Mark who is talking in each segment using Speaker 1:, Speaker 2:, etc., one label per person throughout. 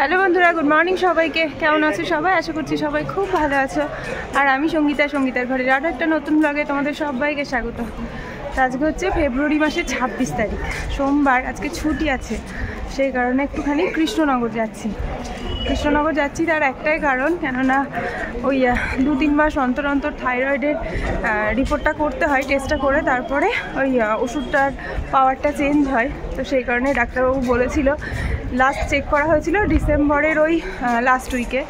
Speaker 1: Hello বন্ধুরা, good morning সবাইকে। কেমন আছো সবাই? আশা করছি সবাই খুব ভালো আছো। আর আমি সঙ্গীতার ঘরের আরও একটা নতুন ব্লগে তোমাদের সবাইকে স্বাগত। আজকে হচ্ছে ফেব্রুয়ারি মাসের 26 তারিখ, সোমবার। আজকে ছুটি আছে, সেই কারণে একটুখানি কৃষ্ণনগর যাচ্ছি। তার একটাই কারণ, কেননা ওই 2-3 মাস অন্তর অন্তর থাইরয়েডের রিপোর্টটা করতে হয়, টেস্টটা করে তারপরে ওই ওষুধটার পাওয়ারটা চেঞ্জ হয়। তো সেই কারণে ডাক্তারবাবু বলেছিল, লাস্ট চেক করা হয়েছিল ডিসেম্বরের ওই লাস্ট উইকে।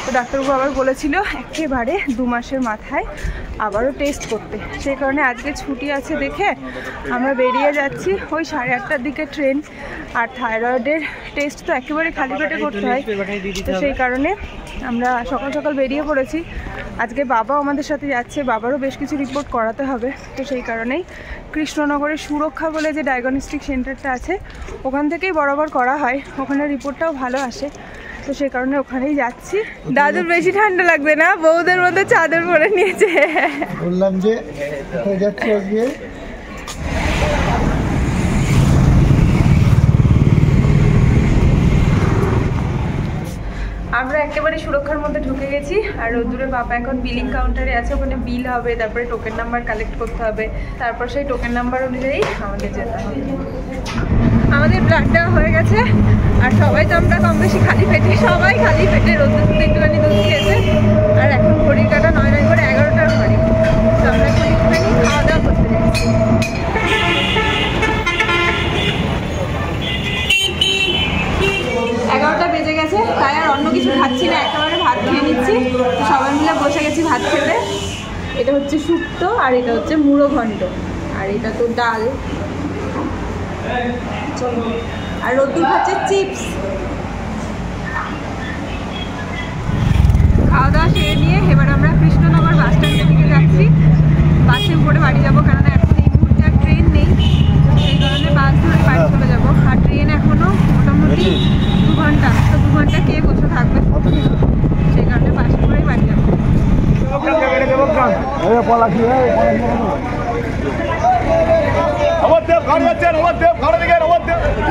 Speaker 1: তো ডাক্তারবাবু আবার বলেছিল একেবারে 2 মাসের মাথায় আবারও টেস্ট করতে। সেই কারণে আজকে ছুটি আছে দেখে আমরা বেরিয়ে যাচ্ছি। ওই 8:30টার দিকে ট্রেন, আর থাইরয়েডের টেস্ট তো একেবারে খালি পেটে করতে হয়। তো সেই কারণে আমরা সকাল সকাল বেরিয়ে পড়েছি। আজকে বাবাও আমাদের সাথে যাচ্ছে, বাবারও বেশ কিছু রিপোর্ট করাতে হবে। তো সেই কারণেই কৃষ্ণনগরের সুরক্ষা বলে যে ডায়াগনস্টিক সেন্টারটা আছে, ওখান থেকেই বরাবর করা হয়। ওখানে রিপোর্টটাও ভালো আসে। তো সেই কারণে ওখানেই যাচ্ছি। দাদুর বেশি ঠান্ডা লাগবে না, বউদের মধ্যে চাদর পরে নিয়েছে।
Speaker 2: বললাম যে যাচ্ছি আজকে।
Speaker 1: আমরা একেবারে সুরক্ষার মধ্যে ঢুকে গেছি। আর রোদ্দুরে বাবা এখন বিলিং কাউন্টারে আছে, ওখানে বিল হবে, তারপরে টোকেন নাম্বার কালেক্ট করতে হবে, তারপর সেই টোকেন নাম্বার অনুযায়ী আমাদের যেতে হবে। আমাদের ব্লাড দেওয়া হয়ে গেছে, আর সবাই তো আমরা কম বেশি খালি পেটে, সবাই খালি পেটে রোদ্দুর থেকে একটুখানি দুধ খেয়েছে। আর এখন ঘড়ির কাটা 9 করে 11টার ঘড়ি। তো আমরা এখন একটুখানি খাওয়া দাওয়া করতে যাচ্ছি। 11টা বেজে গেছে, তাই আর অন্য কিছু খাচ্ছি না, একেবারে ভাত খেয়ে নিচ্ছি। তো সবাই মিলে বসে গেছি ভাত খেতে। এটা হচ্ছে শুক্তো, আর এটা হচ্ছে মুড়ো ঘন্ট, আর এটা তো ডাল, আর রোদ্দুর খাচ্ছে চিপস। খাওয়া দাওয়া সেরে নিয়ে এবার আমরা কৃষ্ণনগর বাস স্ট্যান্ডের দিকে যাচ্ছি। বাসে করে বাড়ি যাবো, কেননা এখন এই মুহূর্তে আর ট্রেন নেই। সেই কারণে বাস ধরে বাড়ি চলে যাবো। আর ট্রেন এখনো মোটামুটি 2 ঘন্টা, তো 2 ঘন্টা কে বসে থাকবে, সেই কারণে বাসে করেই বাড়ি যাবো।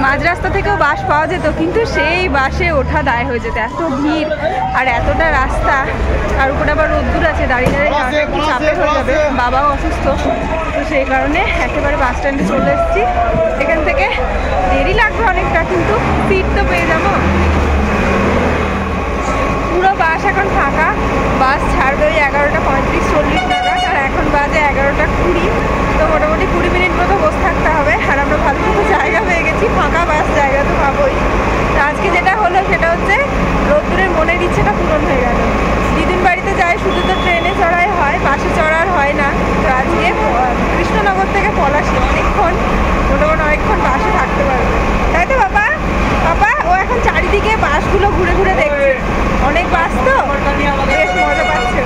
Speaker 1: মাঝ রাস্তা থেকেও বাস পাওয়া যেত, কিন্তু সেই বাসে ওঠা দায় হয়ে যেত, এত ভিড় আর এতটা রাস্তা। আর উপরে আবার রোদ্দুর আছে, দাঁড়িয়ে যাওয়াটা একটু চাপের হয়ে যাবে। বাবাও অসুস্থ, তো সেই কারণে একেবারে বাস স্ট্যান্ডে চলে এসেছি। এখান থেকে দেরি লাগবে অনেকটা, কিন্তু সিট তো পেয়ে যাবো। পুরো বাস এখন ফাঁকা, বাস ছাড়বে ওই 11:35-40 নাগাদ, আর এখন বাজে 11:20। তো মোটামুটি 20 মিনিট মতো বসে থাকতে হবে। আর আমরা ভালো মতো জায়গা পেয়ে গেছি, ফাঁকা বাস, জায়গা তো পাবোই। তো আজকে যেটা হলো সেটা হচ্ছে রোদ্দুরের মনের ইচ্ছেটা পূরণ হয়ে গেল। দিদিন বাড়িতে যাই শুধু তো ট্রেনে চড়াই হয়, বাসে চড়ার হয় না। তো আজকে কৃষ্ণনগর থেকে পলাশী অনেকক্ষণ, মোটামুটি অনেকক্ষণ বাসে থাকতে পারবে, তাই তো বাবা? ও এখন চারিদিকে বাসগুলো ঘুরে ঘুরে দেখছে, অনেক বাস তো, বেশ মজা পাচ্ছে।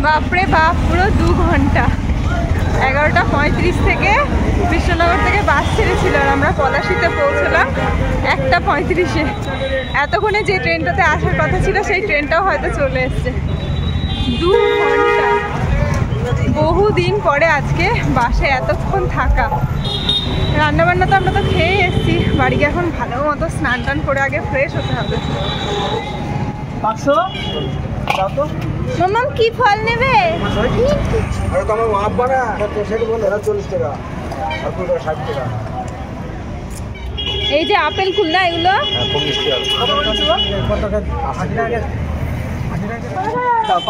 Speaker 1: বাপরে বাপ, পুরো 2 ঘন্টা। 11:35 থেকে কৃষ্ণনগর থেকে বাস ছেড়েছিল, আর আমরা পলাশীতে পৌঁছলাম 1:35-এ। এতক্ষণে যে ট্রেনটাতে আসার কথা ছিল সেই ট্রেনটাও হয়তো চলে এসছে। 2 ঘন্টা, বহুদিন পরে আজকে বাসে এতক্ষণ থাকা। রান্নাবান্না তো আমরা তো খেয়ে এসেছি, বাড়ি গিয়ে এখন ভালো মতো স্নান টান করে আগে ফ্রেশ হতে হবে। মাম্মাম কি ফল নেবে? এই যে আপেল কুলদা, এগুলো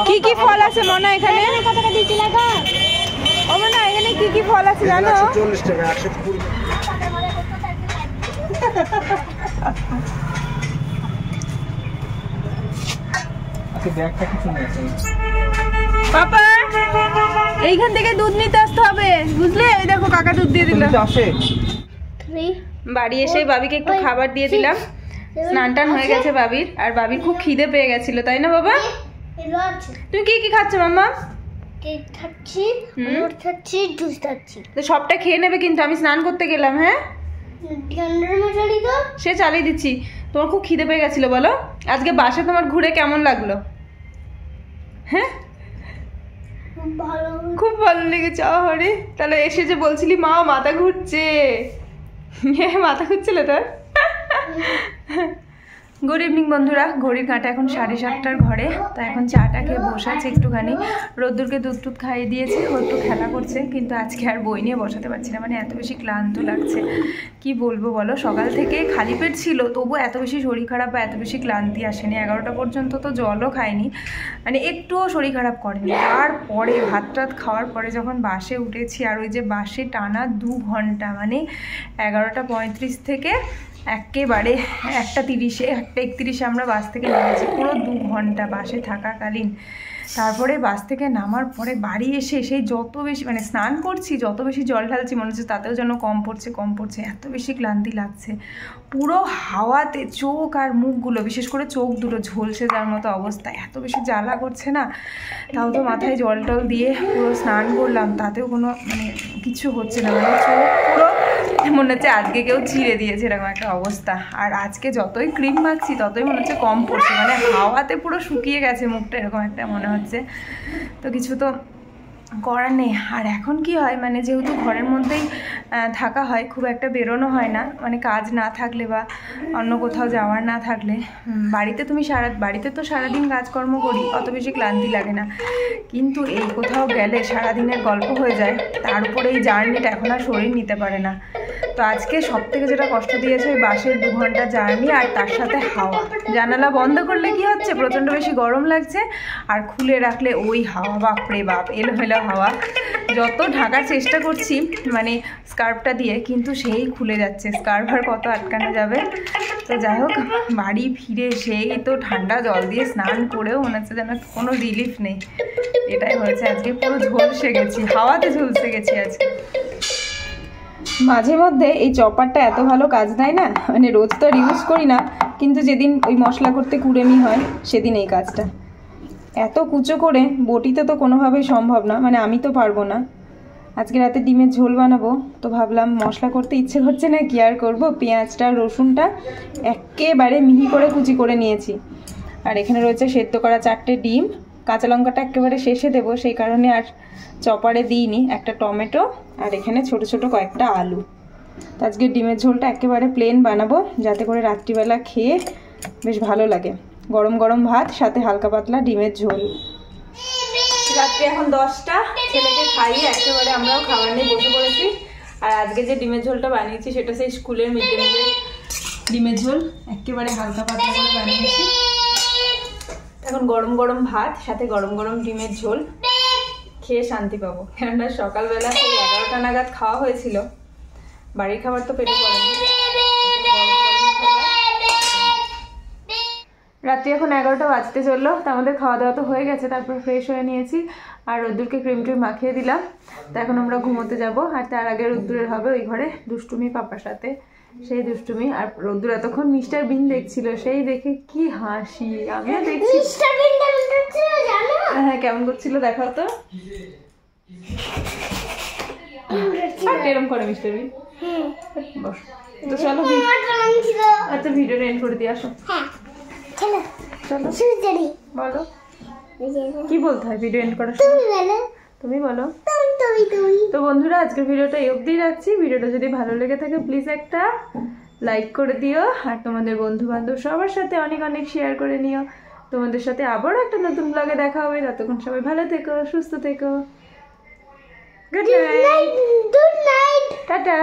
Speaker 1: কি কি ফল আছে মনে এখানে? ও মনে এখানে কি কি ফল আছে জানো? 40 টাকা, 120। পাপা, এইখান থেকে দুধ নিতে আসতে হবে, বুঝলে? এই দেখো কাকা দুধ দিয়ে দিল। বাড়ি এসে বাবিকে একটু খাবার দিয়ে দিলাম, স্নান টান হয়ে গেছে বাবির। আর বাবির খুব খিদে পেয়ে গেছিল, তাই না বাবা? তুমি কি কি খাচ্ছ মাম্মা?
Speaker 3: কেক খাচ্ছি, দুধ খাচ্ছি, জুস খাচ্ছি।
Speaker 1: তো সবটা খেয়ে নেবে কিন্তু, আমি স্নান করতে গেলাম। হ্যাঁ, সে চালিয়ে দিচ্ছি। তোমার খুব খিদে পেয়ে গেছিল বলো? আজকে বাসে তোমার ঘুরে কেমন লাগলো? হ্যাঁ, খুব ভালো লেগেছে। আরে তাহলে এসে যে বলছিলি মা মাথা ঘুরছে, মাথা খুঁজছিল তোর? গুড ইভিনিং বন্ধুরা, ঘড়ির কাঁটা এখন 7:30টার ঘরে। তো এখন চাটা খেয়ে বসে আছে একটুখানি। রোদ্দুরকে দুধ টুধ খাইয়ে দিয়েছি, ও একটু খেলা করছে, কিন্তু আজকে আর বই নিয়ে বসাতে পারছি না, মানে এত বেশি ক্লান্ত লাগছে। কি বলবো বলো, সকাল থেকে খালি পেট ছিল, তবু এত বেশি শরীর খারাপ বা এত বেশি ক্লান্তি আসেনি। 11টা পর্যন্ত তো জলও খাইনি, মানে একটুও শরীর খারাপ করেনি। তারপরে ভাত টাত খাওয়ার পরে যখন বাসে উঠেছি, আর ওই যে বাসে টানা 2 ঘন্টা, মানে 11:35 থেকে একেবারে 1:30, 1:31 আমরা বাস থেকে নেমেছি। পুরো 2 ঘন্টা বাসে থাকাকালীন। তারপরে বাস থেকে নামার পরে বাড়ি এসে সেই যত বেশি, মানে স্নান করছি, যত বেশি জল ঢালছি মনে হচ্ছে তাতেও যেন কম পড়ছে, এত বেশি ক্লান্তি লাগছে। পুরো হাওয়াতে চোখ আর মুখগুলো, বিশেষ করে চোখ দুটো ঝলসে যাওয়ার মতো অবস্থা, এত বেশি জ্বালা করছে না। তাও তো মাথায় জল টল দিয়ে পুরো স্নান করলাম, তাতেও কোনো মানে কিছু হচ্ছে না, মানে চোখ পুরো মনে হচ্ছে আজকে কেউ ছিঁড়ে দিয়েছে, এরকম একটা অবস্থা। আর আজকে যতই ক্রিম মাখছি ততই মনে হচ্ছে কম পড়ছে, মানে হাওয়াতে পুরো শুকিয়ে গেছে মুখটা, এরকম একটা মনে হচ্ছে। তো কিছু তো করার নেই। আর এখন কি হয়, মানে যেহেতু ঘরের মধ্যেই থাকা হয়, খুব একটা বেরোনো হয় না, মানে কাজ না থাকলে বা অন্য কোথাও যাওয়ার না থাকলে। বাড়িতে তো সারাদিন কাজকর্ম করি, অত বেশি ক্লান্তি লাগে না, কিন্তু এই কোথাও গেলে সারাদিনের গল্প হয়ে যায়। তার উপরে এই জার্নিটা এখন আর শরীর নিতে পারে না। তো আজকে সব থেকে যেটা কষ্ট দিয়েছে ওই বাসের 2 ঘন্টা জার্নি, আর তার সাথে হাওয়া। জানালা বন্ধ করলে কি হচ্ছে, প্রচণ্ড বেশি গরম লাগছে, আর খুলে রাখলে ওই হাওয়া, বাপরে বাপ, এলোমেলো হাওয়া। যত ঢাকার চেষ্টা করছি মানে স্কার্ফটা দিয়ে, কিন্তু সেই খুলে যাচ্ছে। স্কার্ফ আর কত আটকানো যাবে। তো যাই হোক, বাড়ি ফিরে সেই তো ঠান্ডা জল দিয়ে স্নান করেও মনে হচ্ছে যেন কোনো রিলিফ নেই। এটাই হয়েছে আজকে, পুরো ঝলসে গেছি, হাওয়াতে ঝলসে গেছি আজকে। মাঝে মধ্যে এই চপারটা এত ভালো কাজ দেয় না, মানে রোজ তো আর ইউজ করি না, কিন্তু যেদিন ওই মশলা করতে কুড়েমি হয় সেদিন এই কাজটা। এত কুচো করে বটিতে তো কোনোভাবেই সম্ভব না, মানে আমি তো পারবো না। আজকে রাতে ডিমের ঝোল বানাবো, তো ভাবলাম মশলা করতে ইচ্ছে করছে না, কি আর করবো। পেঁয়াজটা রসুনটা একেবারে মিহি করে কুচি করে নিয়েছি, আর এখানে রয়েছে সেদ্ধ করা 4টে ডিম। কাঁচা লঙ্কাটা একেবারে শেষে দেবো, সেই কারণে আর চপারে দিইনি। একটা টমেটো, আর এখানে ছোট ছোট কয়েকটা আলু। তো আজকে ডিমের ঝোলটা একেবারে প্লেন বানাবো, যাতে করে রাত্রিবেলা খেয়ে বেশ ভালো লাগে। গরম গরম ভাত, সাথে হালকা পাতলা ডিমের ঝোল। রাত্রি এখন 10টা, ছেলেকে খাইয়ে একেবারে আমরাও খাবার নিয়ে বসে পড়েছি। আর আজকে যে ডিমের ঝোলটা বানিয়েছি সেটা সেই স্কুলের মিড ডে মিলের ডিমের ঝোল, একেবারে হালকা পাতলা করে বানিয়েছি। এখন গরম গরম ভাত, সাথে গরম গরম ডিমের ঝোল খেয়ে শান্তি পাবো। কেননা সকালবেলা সেই 11টা নাগাদ খাওয়া হয়েছিল, বাড়ির খাবার তো পেটে পড়েনি। রাত্রি এখন 11টা বাজতে চললো, তো আমাদের খাওয়া দাওয়া তো হয়ে গেছে। তারপর ফ্রেশ হয়ে নিয়েছি, আর রোদ্দুরকে ক্রিম ট্রিম মাখিয়ে দিলাম। তো এখন আমরা ঘুমোতে যাব। আর তার আগে রোদ্দুরের হবে ওই ঘরে দুষ্টুমি পাপার সাথে, সেই দুষ্টুমি। আর রোদ্দুর এতক্ষণ মিস্টার বিন দেখছিল, সেই দেখে কি হাসি, আমিও দেখছি। হ্যাঁ, কেমন করছিল দেখাও তো। এরকম করে মিস্টার বিন। বস, তো চলো। আচ্ছা, ভিডিওটা এন্ড করে দিয়ে আসো। বলো কি বলতে হয় ভিডিও এন্ড করার সময়? তুমি বলো। তো বন্ধুরা, আজকের ভিডিওটা এই অবধি রাখছি। ভিডিওটা যদি ভালো লেগে থাকে প্লিজ একটা লাইক করে দিও, আর তোমাদের বন্ধু বান্ধব সবার সাথে অনেক অনেক শেয়ার করে নিও। তোমাদের সাথে আবারও একটা নতুন ব্লগে দেখা হবে। ততক্ষণ সবাই ভালো থেকো, সুস্থ থেকো। Good night, tata.